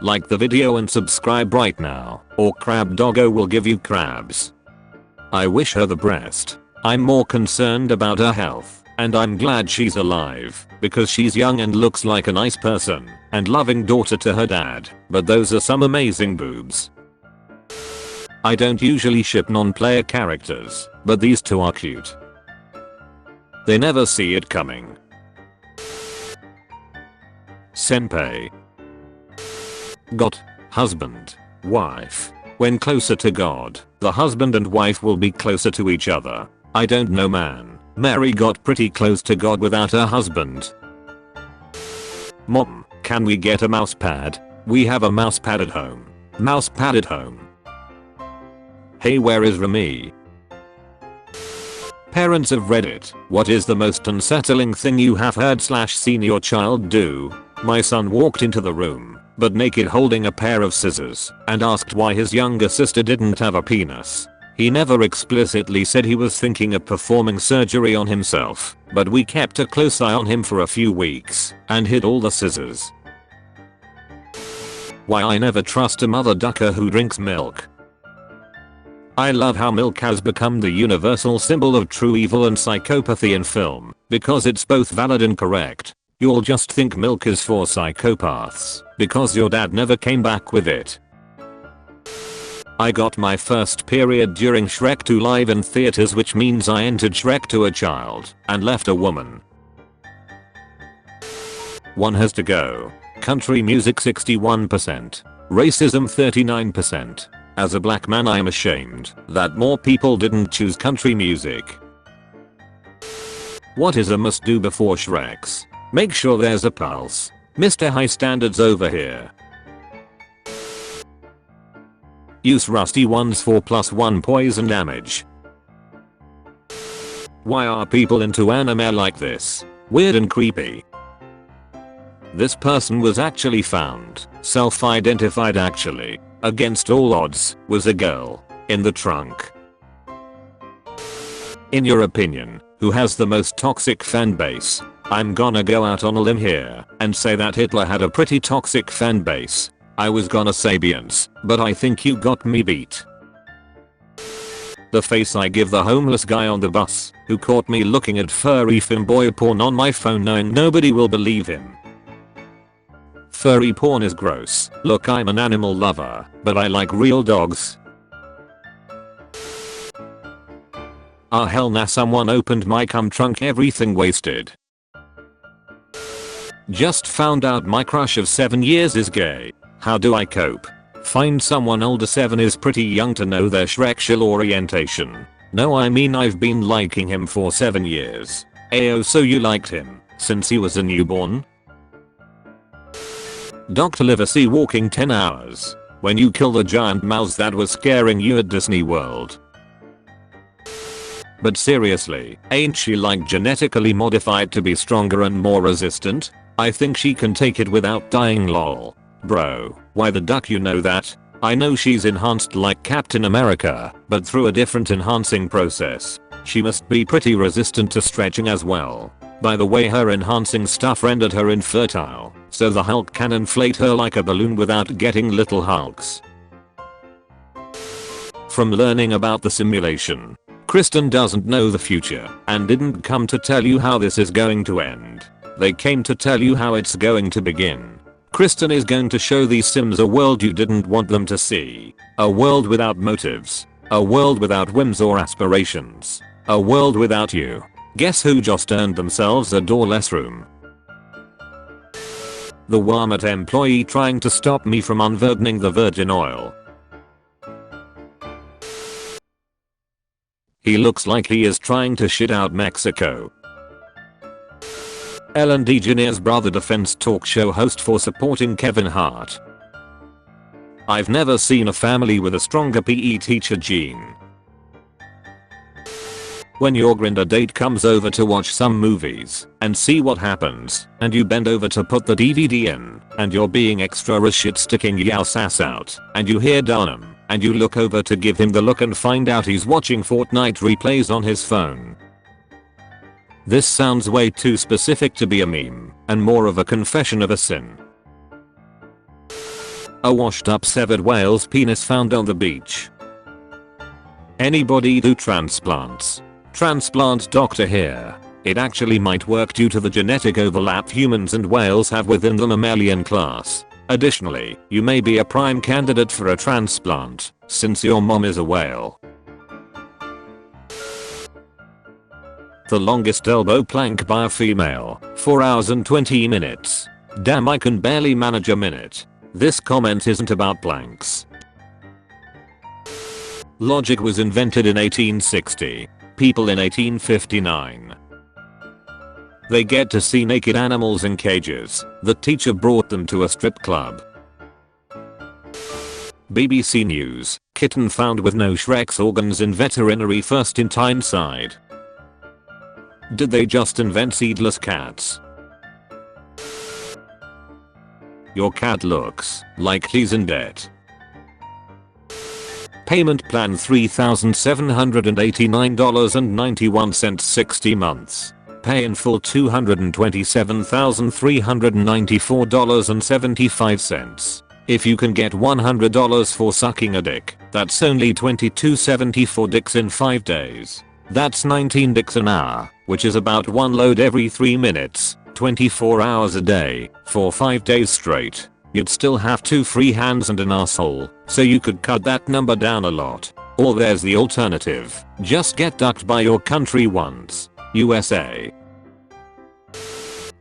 Like the video and subscribe right now, or Crab Doggo will give you crabs. I wish her the best. I'm more concerned about her health, and I'm glad she's alive, because she's young and looks like a nice person, and loving daughter to her dad, but those are some amazing boobs. I don't usually ship non-player characters, but these two are cute. They never see it coming. Senpai. Got husband, wife. When closer to God, the husband and wife will be closer to each other. I don't know, man. Mary got pretty close to God without her husband. Mom, can we get a mouse pad? We have a mouse pad at home. Mouse pad at home. Hey, where is Remy? Parents of Reddit, what is the most unsettling thing you have heard/seen your child do? My son walked into the room, but naked, holding a pair of scissors, and asked why his younger sister didn't have a penis. He never explicitly said he was thinking of performing surgery on himself, but we kept a close eye on him for a few weeks, and hid all the scissors. Why I never trust a mother ducker who drinks milk. I love how milk has become the universal symbol of true evil and psychopathy in film, because it's both valid and correct. You'll just think milk is for psychopaths, because your dad never came back with it. I got my first period during Shrek 2 live in theaters, which means I entered Shrek 2 a child, and left a woman. One has to go. Country music 61%. Racism 39%. As a black man, I am ashamed that more people didn't choose country music. What is a must do before Shreks? Make sure there's a pulse. Mr. High Standards over here. Use rusty ones for +1 poison damage. Why are people into anime like this? Weird and creepy. This person was actually found, self-identified actually, against all odds, was a girl, in the trunk. In your opinion, who has the most toxic fan base? I'm gonna go out on a limb here and say that Hitler had a pretty toxic fan base. I was gonna say Beyonce, but I think you got me beat. The face I give the homeless guy on the bus, who caught me looking at furry femboy porn on my phone knowing nobody will believe him. Furry porn is gross. Look, I'm an animal lover, but I like real dogs. Ah hell nah, someone opened my cum trunk, everything wasted. Just found out my crush of 7 years is gay. How do I cope? Find someone older. 7 is pretty young to know their Shrekshell orientation. No, I mean I've been liking him for 7 years. Ayo, so you liked him since he was a newborn? Dr. Livesey walking 10 hours. When you kill the giant mouse that was scaring you at Disney World. But seriously, ain't she like genetically modified to be stronger and more resistant? I think she can take it without dying, lol. Bro, why the duck, you know that? I know she's enhanced like Captain America, but through a different enhancing process. She must be pretty resistant to stretching as well. By the way, her enhancing stuff rendered her infertile, so the Hulk can inflate her like a balloon without getting little Hulks. From learning about the simulation, Kristen doesn't know the future and didn't come to tell you how this is going to end. They came to tell you how it's going to begin. Kristen is going to show these Sims a world you didn't want them to see. A world without motives. A world without whims or aspirations. A world without you. Guess who just earned themselves a doorless room? The Walmart employee trying to stop me from unburdening the virgin oil. He looks like he is trying to shit out Mexico. Ellen DeGeneres' brother defense talk show host for supporting Kevin Hart. I've never seen a family with a stronger PE teacher gene. When your Grindr date comes over to watch some movies and see what happens, and you bend over to put the DVD in, and you're being extra shit sticking your sass out, and you hear Dunham, and you look over to give him the look and find out he's watching Fortnite replays on his phone. This sounds way too specific to be a meme, and more of a confession of a sin. A washed up severed whale's penis found on the beach. Anybody do transplants? Transplant doctor here. It actually might work due to the genetic overlap humans and whales have within the Memellion class. Additionally, you may be a prime candidate for a transplant, since your mom is a whale. The longest elbow plank by a female, 4 hours and 20 minutes. Damn, I can barely manage a minute. This comment isn't about planks. Logic was invented in 1860. People in 1859. They get to see naked animals in cages. The teacher brought them to a strip club. BBC News. Kitten found with no Shrek's organs in veterinary first in Tyneside. Did they just invent seedless cats? Your cat looks like he's in debt. Payment plan $3,789.91 60 months. Pay in full $227,394.75. If you can get $100 for sucking a dick, that's only $22.74 dicks in 5 days. That's 19 dicks an hour, which is about 1 load every 3 minutes, 24 hours a day, for 5 days straight. You'd still have 2 free hands and an asshole, so you could cut that number down a lot. Or there's the alternative, just get ducked by your country once. USA.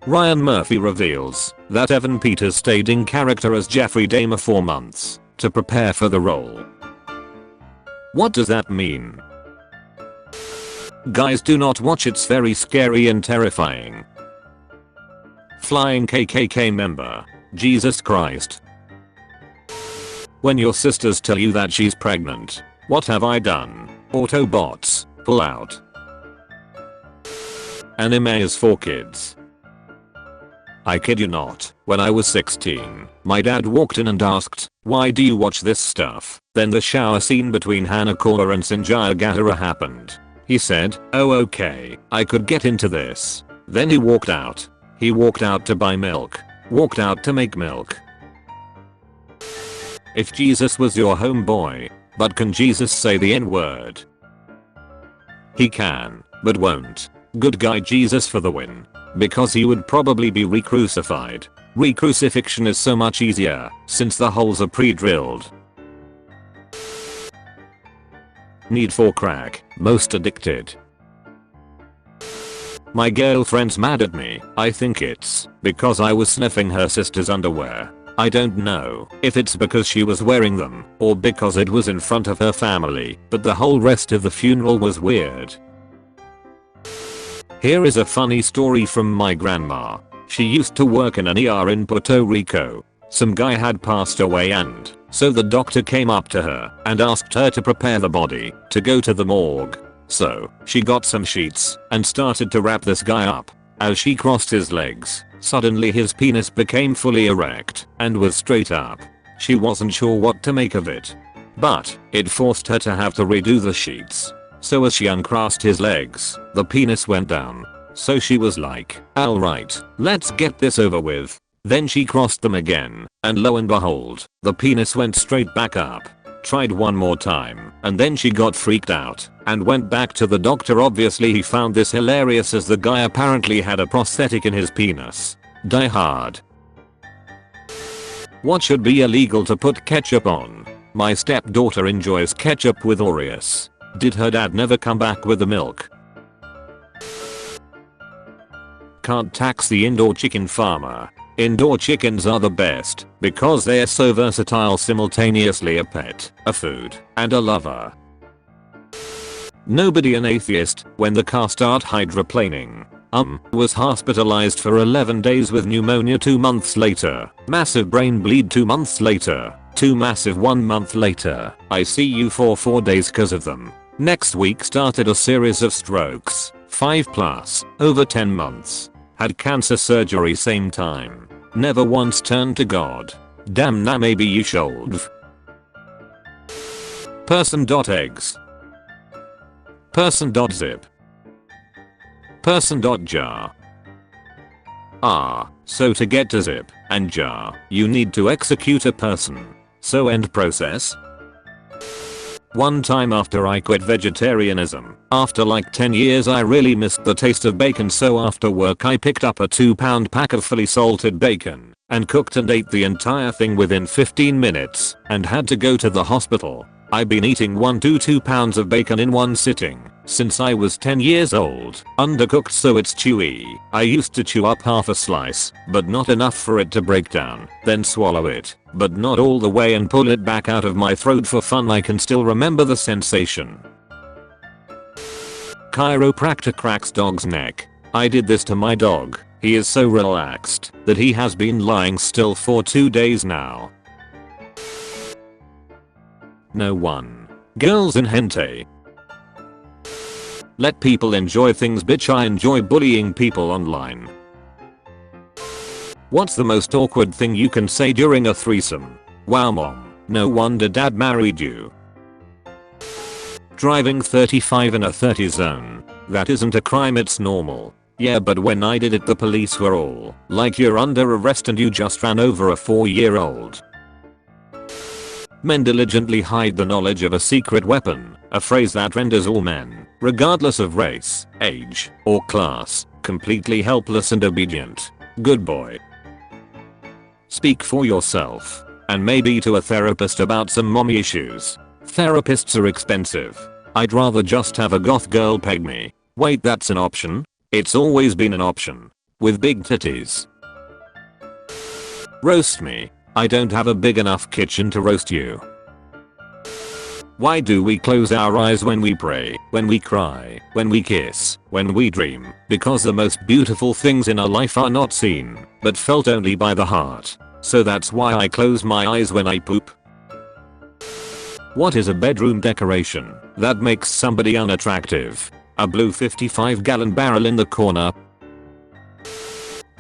Ryan Murphy reveals that Evan Peters stayed in character as Jeffrey Dahmer 4 months to prepare for the role. What does that mean? Guys, do not watch, it's very scary and terrifying. Flying KKK member. Jesus Christ. When your sisters tell you that she's pregnant, what have I done? Autobots, pull out. Anime is for kids. I kid you not, when I was 16, my dad walked in and asked, "Why do you watch this stuff?" Then the shower scene between Hanakora and Sanjaya Gatara happened. He said, "Oh okay, I could get into this." Then he walked out. He walked out to buy milk. Walked out to make milk. If Jesus was your homeboy, but can Jesus say the N-word? He can, but won't. Good guy Jesus for the win. Because he would probably be re-crucified. Re-crucifixion is so much easier, since the holes are pre-drilled. Need for crack, most addicted. My girlfriend's mad at me. I think it's because I was sniffing her sister's underwear. I don't know if it's because she was wearing them or because it was in front of her family, but the whole rest of the funeral was weird. Here is a funny story from my grandma. She used to work in an ER in Puerto Rico. Some guy had passed away and so the doctor came up to her and asked her to prepare the body to go to the morgue. So she got some sheets and started to wrap this guy up. As she crossed his legs, suddenly his penis became fully erect and was straight up. She wasn't sure what to make of it, but it forced her to have to redo the sheets. So as she uncrossed his legs, the penis went down. So she was like, "Alright, let's get this over with." Then she crossed them again, and lo and behold, the penis went straight back up. Tried one more time, and then she got freaked out, and went back to the doctor. Obviously he found this hilarious as the guy apparently had a prosthetic in his penis. Die Hard. What should be illegal to put ketchup on? My stepdaughter enjoys ketchup with Oreos. Did her dad never come back with the milk? Can't tax the indoor chicken farmer. Indoor chickens are the best because they are so versatile, simultaneously a pet, a food, and a lover. Nobody an atheist when the car started hydroplaning. Was hospitalized for 11 days with pneumonia 2 months later. Massive brain bleed 2 months later. 2 massive 1 month later. ICU for 4 days cause of them. Next week started a series of strokes. 5+, over 10 months. Had cancer surgery same time. Never once turned to God. Damn, now maybe you should. Person.eggs. Person.zip. Person.jar. So to get to zip, and jar. You need to execute a person. So end process. One time after I quit vegetarianism, after like 10 years I really missed the taste of bacon, so after work I picked up a 2-pound pack of fully salted bacon and cooked and ate the entire thing within 15 minutes and had to go to the hospital. I've been eating 1 to 2 pounds of bacon in one sitting since I was 10 years old, undercooked so it's chewy. I used to chew up half a slice, but not enough for it to break down, then swallow it, but not all the way and pull it back out of my throat for fun. I can still remember the sensation. Chiropractor cracks dog's neck. I did this to my dog. He is so relaxed that he has been lying still for 2 days now. No one. Girls in hentai. Let people enjoy things, bitch. I enjoy bullying people online. What's the most awkward thing you can say during a threesome? Wow mom, no wonder dad married you. Driving 35 in a 30 zone. That isn't a crime, it's normal. Yeah, but when I did it the police were all like, you're under arrest and you just ran over a 4-year-old. Men diligently hide the knowledge of a secret weapon, a phrase that renders all men, regardless of race, age, or class, completely helpless and obedient. Good boy. Speak for yourself, and maybe to a therapist about some mommy issues. Therapists are expensive. I'd rather just have a goth girl peg me. Wait, that's an option? It's always been an option. With big titties. Roast me. I don't have a big enough kitchen to roast you. Why do we close our eyes when we pray, when we cry, when we kiss, when we dream? Because the most beautiful things in our life are not seen, but felt only by the heart. So that's why I close my eyes when I poop. What is a bedroom decoration that makes somebody unattractive? A blue 55-gallon barrel in the corner.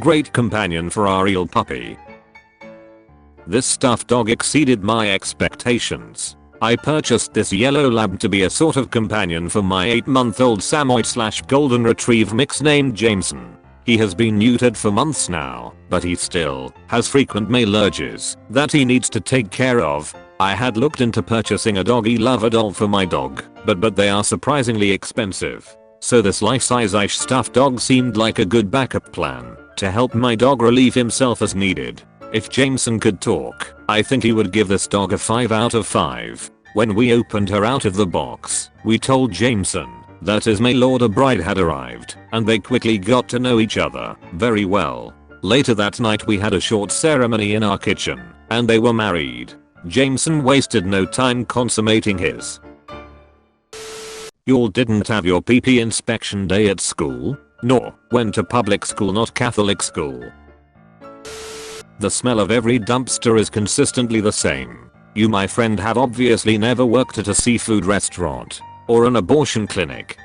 Great companion for our eel puppy. This stuffed dog exceeded my expectations. I purchased this yellow lab to be a sort of companion for my 8-month-old Samoyed/Golden Retrieve mix named Jameson. He has been neutered for months now, but he still has frequent male urges that he needs to take care of. I had looked into purchasing a doggy lover doll for my dog, but they are surprisingly expensive. So this life-size-ish stuffed dog seemed like a good backup plan to help my dog relieve himself as needed. If Jameson could talk, I think he would give this dog a 5 out of 5. When we opened her out of the box, we told Jameson that his mail order bride had arrived, and they quickly got to know each other very well. Later that night we had a short ceremony in our kitchen, and they were married. Jameson wasted no time consummating his. Y'all didn't have your PP inspection day at school? Nor went to public school, not Catholic school. The smell of every dumpster is consistently the same. You, my friend, have obviously never worked at a seafood restaurant or an abortion clinic.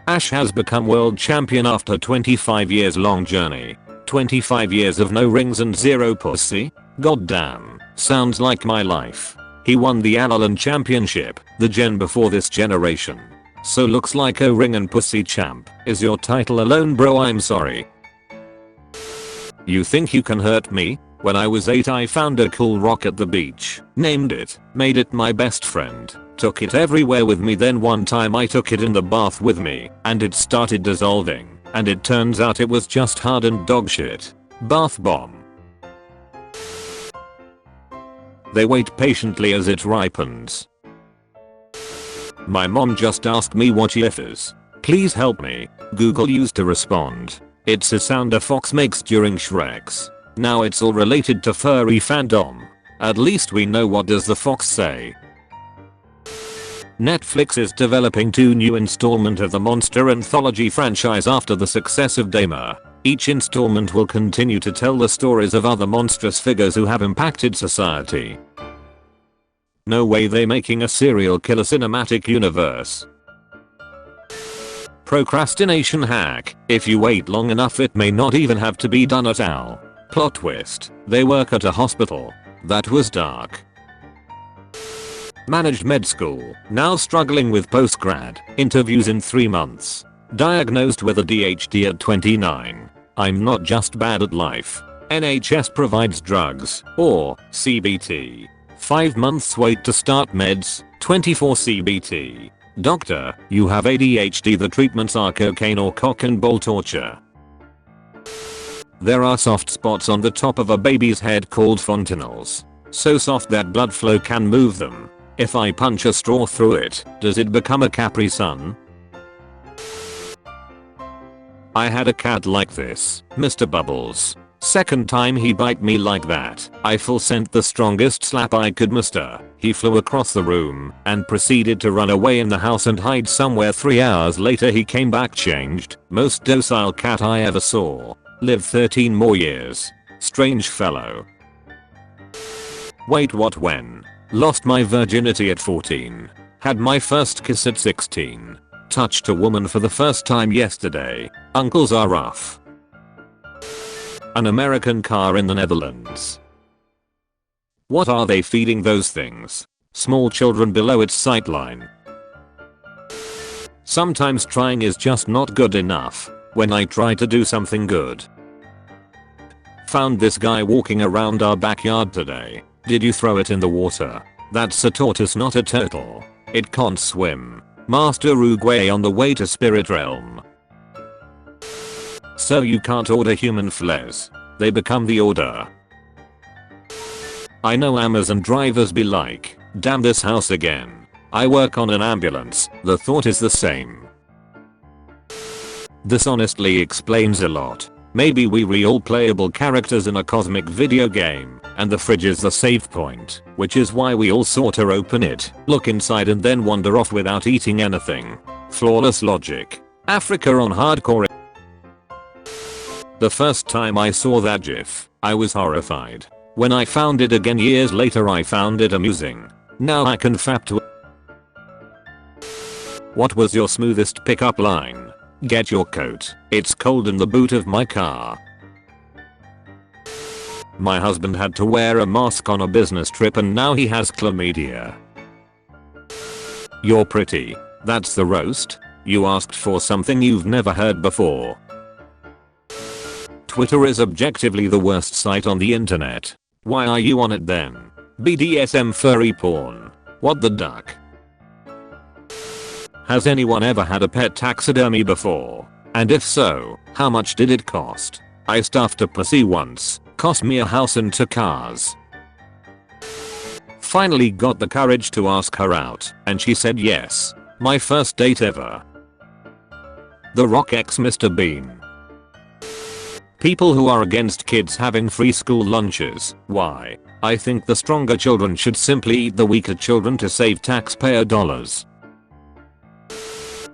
Ash has become world champion after 25 years long journey. 25 years of no rings and 0 pussy? Goddamn, sounds like my life. He won the Alalan championship, the gen before this generation. So looks like a ring and pussy champ is your title alone, bro. I'm sorry. You think you can hurt me? When I was 8 I found a cool rock at the beach, named it, made it my best friend, took it everywhere with me. Then one time I took it in the bath with me, and it started dissolving, and it turns out it was just hardened dog shit. Bath bomb. They wait patiently as it ripens. My mom just asked me what YIF is. Please help me. Google used to respond. It's a sound a fox makes during Shreks. Now it's all related to furry fandom. At least we know what does the fox say. Netflix is developing 2 new installment of the Monster Anthology franchise after the success of Damer. Each installment will continue to tell the stories of other monstrous figures who have impacted society. No way they making a serial killer cinematic universe. Procrastination hack. If you wait long enough it may not even have to be done at all. Plot twist. They work at a hospital. That was dark. Managed med school. Now struggling with postgrad. Interviews in 3 months. Diagnosed with ADHD at 29. I'm not just bad at life. NHS provides drugs, or CBT. 5 months wait to start meds, 24 CBT. Doctor, you have ADHD. The treatments are cocaine or cock and ball torture. There are soft spots on the top of a baby's head called fontanelles. So soft that blood flow can move them. If I punch a straw through it, does it become a Capri Sun? I had a cat like this, Mr. Bubbles. Second time he bite me like that, I full sent the strongest slap I could muster. He flew across the room and proceeded to run away in the house and hide somewhere. 3 hours later he came back changed. Most docile cat I ever saw. Lived 13 more years. Strange fellow. Wait, what? When? Lost my virginity at 14. Had my first kiss at 16. Touched a woman for the first time yesterday. Uncles are rough. An American car in the Netherlands. What are they feeding those things? Small children below its sightline. Sometimes trying is just not good enough. When I try to do something good. Found this guy walking around our backyard today. Did you throw it in the water? That's a tortoise, not a turtle. It can't swim. Master Uruguay on the way to Spirit Realm. So you can't order human flesh. They become the order. I know Amazon drivers be like, damn this house again. I work on an ambulance. The thought is the same. This honestly explains a lot. Maybe we re-all playable characters in a cosmic video game, and the fridge is the save point, which is why we all sorta open it, look inside and then wander off without eating anything. Flawless logic. Africa on hardcore. The first time I saw that gif, I was horrified. When I found it again years later I found it amusing. Now I can fap to it. What was your smoothest pickup line? Get your coat. It's cold in the boot of my car. My husband had to wear a mask on a business trip and now he has chlamydia. You're pretty. That's the roast? You asked for something you've never heard before. Twitter is objectively the worst site on the internet. Why are you on it then? BDSM furry porn. What the duck? Has anyone ever had a pet taxidermy before? And if so, how much did it cost? I stuffed a pussy once. Cost me a house and 2 cars. Finally got the courage to ask her out, and she said yes. My first date ever. The Rock x Mr. Bean. People who are against kids having free school lunches. Why? I think the stronger children should simply eat the weaker children to save taxpayer dollars.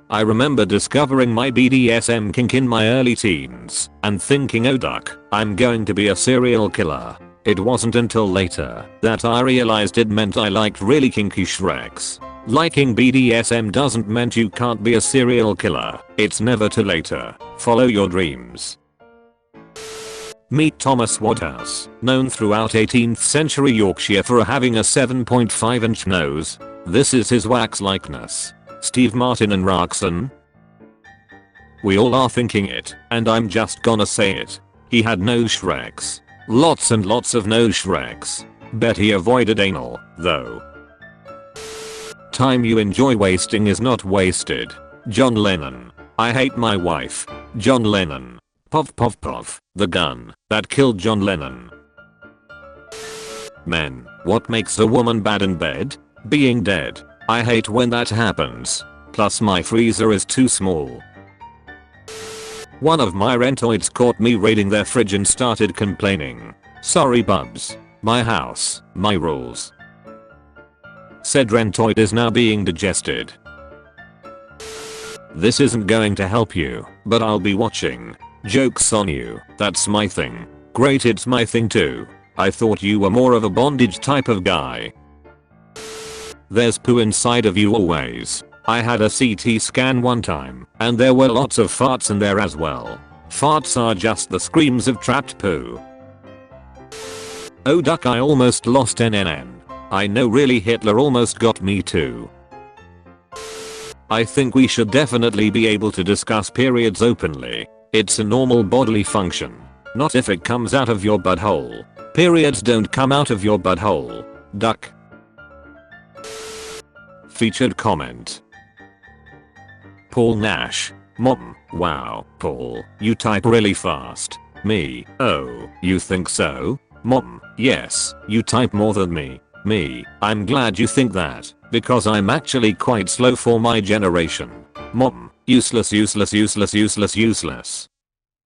I remember discovering my BDSM kink in my early teens and thinking, oh duck, I'm going to be a serial killer. It wasn't until later that I realized it meant I liked really kinky Shreks. Liking BDSM doesn't mean you can't be a serial killer. It's never too later. Follow your dreams. Meet Thomas Woodhouse, known throughout 18th century Yorkshire for having a 7.5 inch nose. This is his wax likeness. Steve Martin and Roxanne. We all are thinking it, and I'm just gonna say it. He had no Shreks. Lots and lots of no Shreks. Bet he avoided anal, though. Time you enjoy wasting is not wasted. John Lennon. I hate my wife. John Lennon. Pov pov pov. The gun that killed John Lennon. Men, what makes a woman bad in bed? Being dead. I hate when that happens. Plus my freezer is too small. One of my rentoids caught me raiding their fridge and started complaining. Sorry bubs. My house, my rules. Said rentoid is now being digested. This isn't going to help you, but I'll be watching. Joke's on you, that's my thing. Great, it's my thing too. I thought you were more of a bondage type of guy. There's poo inside of you always. I had a CT scan one time, and there were lots of farts in there as well. Farts are just the screams of trapped poo. Oh duck, I almost lost NNN. I know, really, Hitler almost got me too. I think we should definitely be able to discuss periods openly. It's a normal bodily function. Not if it comes out of your butthole. Periods don't come out of your butthole. Duck. Featured comment. Paul Nash. Mom, wow, Paul, you type really fast. Me, oh, you think so? Mom, yes, you type more than me. Me, I'm glad you think that, because I'm actually quite slow for my generation. Mom, useless useless useless useless useless.